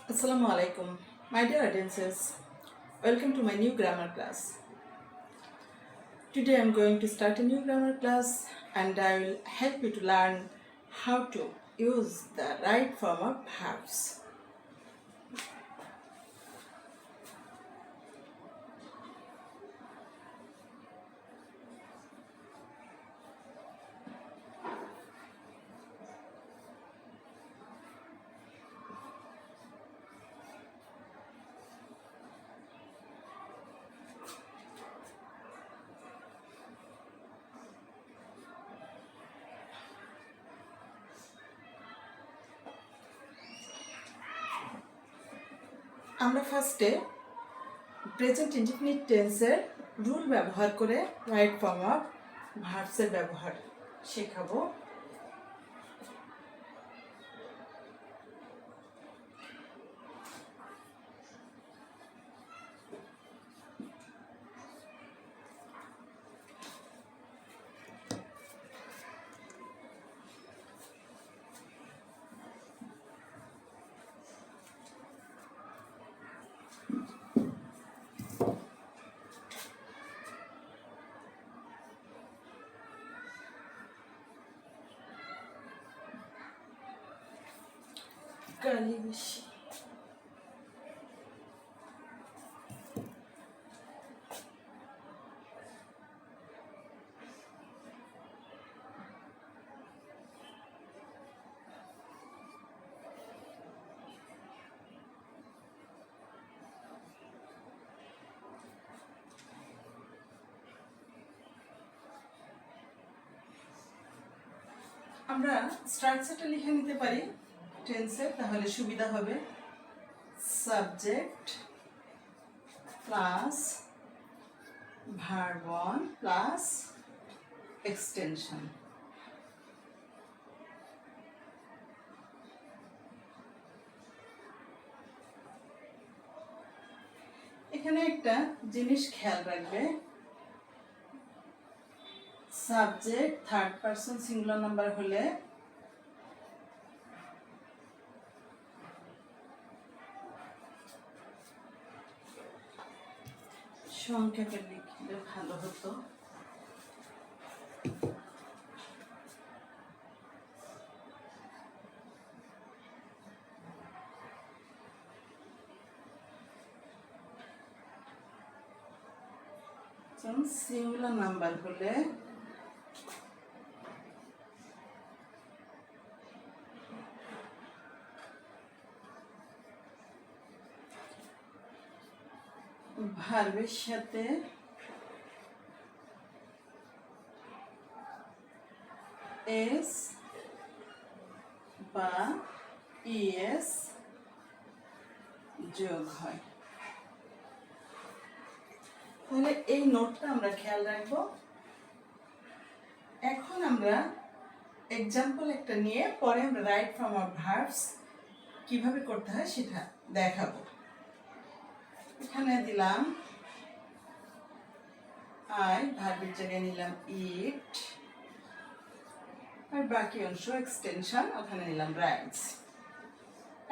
Assalamu alaikum, my dear audiences. Welcome to my new grammar class. Today I am going to start a new grammar class and I will help you to learn how to use the right form of verbs. আমরা ফার্স্টে present indefinite টেন্সের rule ব্যবহার করে right form of ভার্বসের ব্যবহার শেখাবো। কালি বেশি আমরা স্ট্রাকচারটা লিখে নিতে পারি টেন্সে, তাহলে সুবিধা হবে। Subject plus verb one plus extension. এখানে একটা জিনিস খেয়াল রাখবে, subject third person singular number হলে সংক্ষেপে লিখলে ভালো হতো। সিঙ্গুলার নাম্বার হলে ভার্বের সাথে এস বা ইএস যোগ হয়। তাহলে এই নোটটা আমরা খেয়াল রাখবো। এখন আমরা এক্সাম্পল একটা নিয়ে পরে আমরা রাইট ফর্ম অফ ভার্বস কিভাবে করতে হয় সেটা দেখাবো। এখানে দিলাম আই, ভার্বের জায়গায় নিলাম ইট, আর বাকি অংশ এক্সটেনশন, ওখানে নিলাম রাইটস।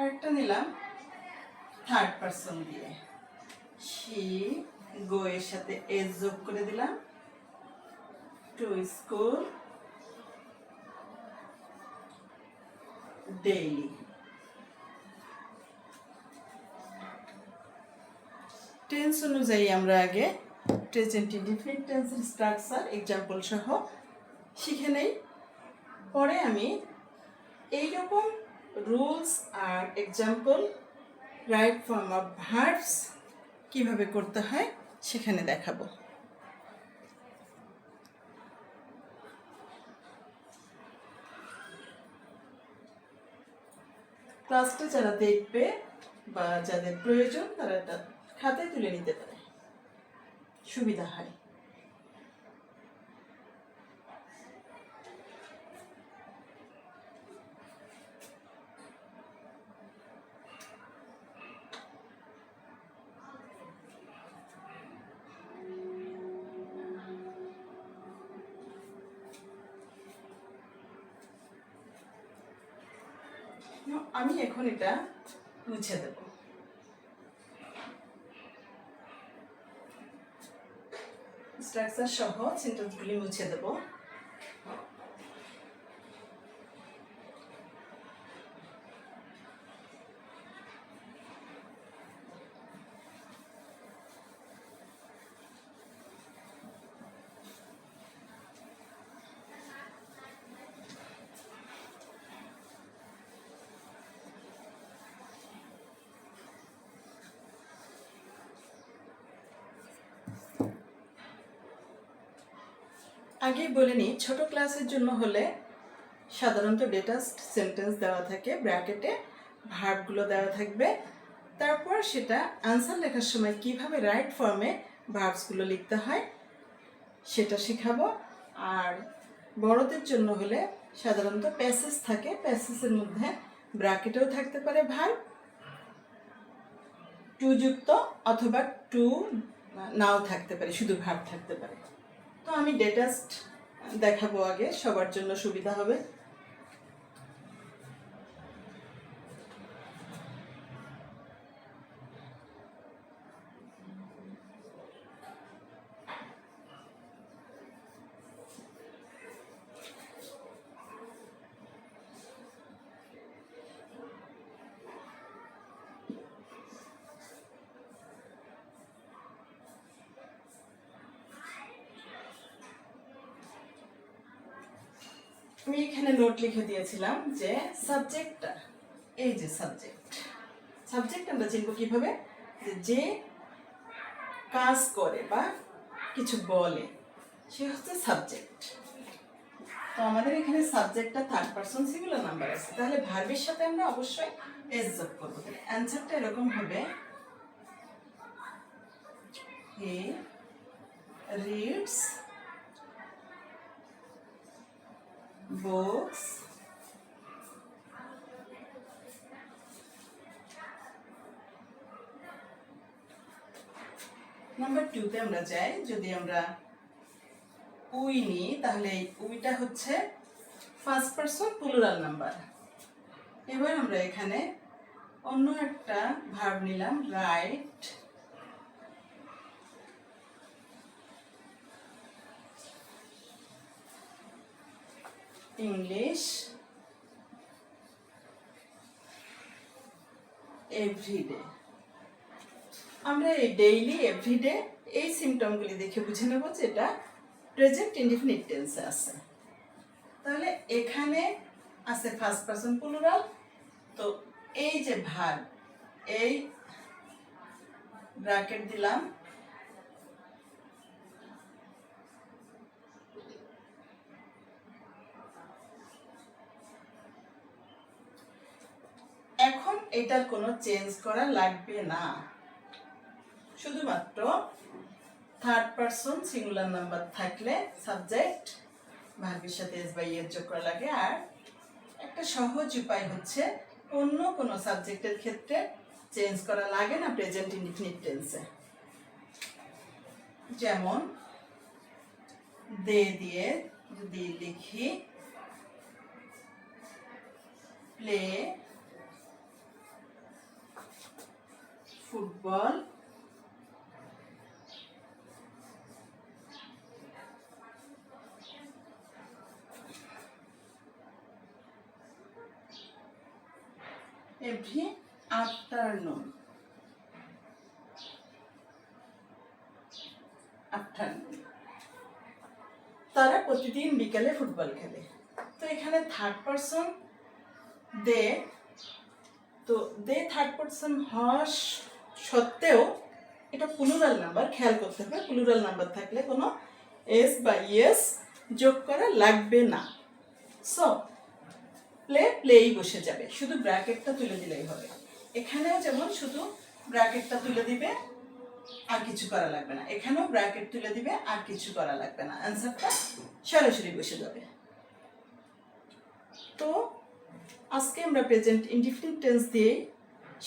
একটা নিলাম থার্ড পারসন দিয়ে, শি, গো এর সাথে এস যোগ করে দিলাম, টু স্কুল, ডেইলি। টেন্স অনুযায়ী আমরা আগে প্রেজেন্ট ইনডিফিনিট টেন্সের স্ট্রাকচার এক্সাম্পল সহ শিখে নেই, পরে আমি এইরকম রুলস আর example right form of verbs কিভাবে করতে হয় সেখানে দেখাবো। ক্লাসটা যারা দেখবে বা যাদের প্রয়োজন তারা এটা খাতায় তুলে নিতে পারে, সুবিধা হয়। আমি এখন এটা মুছে দেব। স্ট্রাকচার সহ সেন্টেন্সগুলি মুছে দেব। আগেই বলে নিই, ছোট ক্লাসের জন্য হলে সাধারণত ডেটাস্ট সেন্টেন্স দেওয়া থাকে, ব্র্যাকেটে ভার্বগুলো দেওয়া থাকবে, তারপর সেটা আনসার লেখার সময় কিভাবে রাইট ফর্মে ভার্বসগুলো লিখতে হয় সেটা শেখাবো। আর বড়দের জন্য হলে সাধারণত প্যাসেজ থাকে, প্যাসেজের মধ্যে ব্র্যাকেটেও থাকতে পারে ভার্ব, টু যুক্ত অথবা টু নাও থাকতে পারে, শুধু ভার্ব থাকতে পারে। তো আমি ডেটাস্ট দেখাবো আগে, সবার জন্য সুবিধা হবে। আমি এখানে নোট লিখে দিয়েছিলাম যে সাবজেক্টটা, এই যে সাবজেক্ট আমরা চিনব কিভাবে, যে কাজ করে বা কিছু বলে সে হচ্ছে সাবজেক্ট। তো আমাদের এখানে সাবজেক্টটা থার্ড পারসন সিঙ্গুলার নাম্বার আছে, তাহলে ভার্বের সাথে আমরা অবশ্যই এস যোগ করবো। তাহলে অ্যান্সারটা এরকম হবে, হি রিডস books নাম্বার 2 তে আমরা যাই। যদি আমরা উই নিই তাহলে উইটা হচ্ছে ফার্স্ট পারসন প্লুরাল নাম্বার। এবার আমরা এখানে অন্য একটা ভার্ব নিলাম, রাইট, ইংলিশ এভরিডে। আমরা এই ডেইলি এভরিডে এই সিমটমগুলি দেখে বুঝে নেব যে এটা প্রেজেন্ট ইনডিফিনিট টেন্সে আছে। তাহলে এখানে আছে ফার্স্ট পারসন প্লুরাল, তো এই যে ভার্ব, এই ব্র্যাকেট দিলাম, এখন এটার কোনো চেঞ্জ করা লাগবে না, শুধুমাত্র থার্ড পারসন সিঙ্গুলার নাম্বার থাকলে সাবজেক্ট ভার্বের সাথে এস বা ইয়ের যোগ করা লাগে। আর একটা সহজ উপায় হচ্ছে অন্য কোনো সাবজেক্টের ক্ষেত্রে চেঞ্জ করা লাগে না প্রেজেন্ট ইনডিফিনিট টেন্সে। যেমন দে দিয়ে যদি লিখি প্লে ফুটবল, এভরি আফটারনুন, তারা প্রতিদিন বিকেলে ফুটবল খেলে। তো এখানে থার্ড পারসন দে, তো দে থার্ড পারসন হওয়া সত্ত্বেও এটা প্লুরাল নাম্বার, খেয়াল করতে হবে প্লুরাল নাম্বার থাকলে কোনো এস বা ইয়েস যোগ করা লাগবে না। সো প্লেই বসে যাবে, শুধু ব্র্যাকেটটা তুলে দিলেই হবে। এখানেও যেমন শুধু ব্র্যাকেটটা তুলে দিবে, আর কিছু করা লাগবে না, এখানেও ব্র্যাকেট তুলে দিবে, আর কিছু করা লাগবে না, অ্যান্সারটা সরাসরি বসে যাবে। তো আজকে আমরা প্রেজেন্ট ইনডিফিনিট টেন্স দিয়ে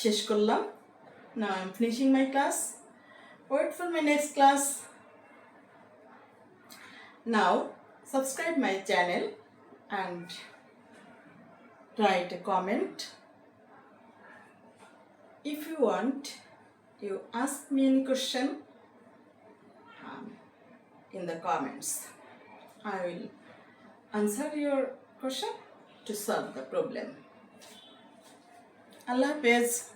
শেষ করলাম। Now I'm finishing my class. Wait for my next class. Now subscribe my channel and write a comment. If you want, you ask me any question in the comments. I will answer your question to solve the problem. Allah Hafiz.